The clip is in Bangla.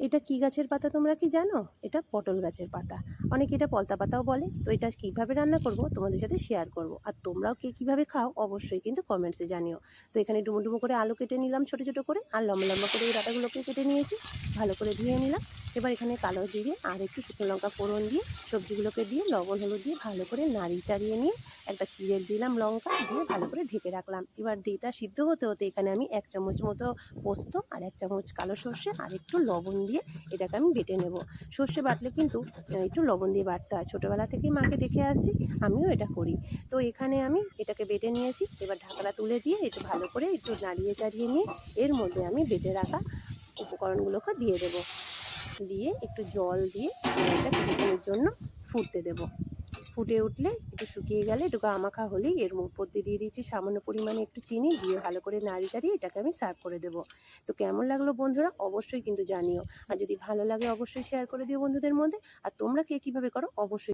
এটা কি গাছের পাতা তোমরা কি জানো? এটা পটল গাছের পাতা, অনেকে এটা পলতা পাতাও বলে। তো এটা কীভাবে রান্না করব তোমাদের সাথে শেয়ার করব, আর তোমরাও কে কীভাবে খাও অবশ্যই কিন্তু কমেন্টসে জানিও। তো এখানে ডুমো ডুমো করে আলু কেটে নিলাম ছোটো ছোটো করে, আর লম্বা লম্বা করে এই ডাঁটাগুলোকে কেটে নিয়েছি, ভালো করে ধুয়ে নিলাম। এবার এখানে কালো জিরে আর একটু শুকনো লঙ্কা ফোড়ন দিয়ে সবজিগুলোকে দিয়ে লবণ হলুদ দিয়ে ভালো করে নাড়িয়ে চাড়িয়ে নিয়ে একটা চিড়ে দিলাম লঙ্কা দিয়ে ভালো করে ঢেকে রাখলাম। এবার এটা সিদ্ধ হতে হতে এখানে আমি 1 চামচ মতো পোস্ত আর 1 চামচ কালো সর্ষে আর একটু লবণ দিয়ে এটাকে আমি বেটে নেব। সর্ষে বাটলে কিন্তু একটু লবণ দিয়ে বাটতে হয়, ছোটোবেলা থেকেই মাকে দেখে আসছি, আমিও এটা করি। তো এখানে আমি এটাকে বেটে নিয়েছি। এবার ঢাকনা তুলে দিয়ে একটু ভালো করে একটু নাড়িয়ে চাড়িয়ে নিয়ে এর মধ্যে আমি বেটে রাখা উপকরণগুলোকে দিয়ে দেব, দিয়ে একটু জল দিয়ে এটা কিছুক্ষণের জন্য ফুটতে দেব। ফুটে উঠলে একটু শুকিয়ে গেলে একটু গামাখা হলেই এর উপর দিয়ে দিয়েছি সামান্য পরিমাণে একটু চিনি দিয়ে ভালো করে নাড়িয়ে চাড়িয়ে এটাকে আমি সার্ভ করে দেবো। তো কেমন লাগলো বন্ধুরা অবশ্যই কিন্তু জানিও, আর যদি ভালো লাগে অবশ্যই শেয়ার করে দিও বন্ধুদের মধ্যে। আর তোমরা কে কীভাবে করো অবশ্যই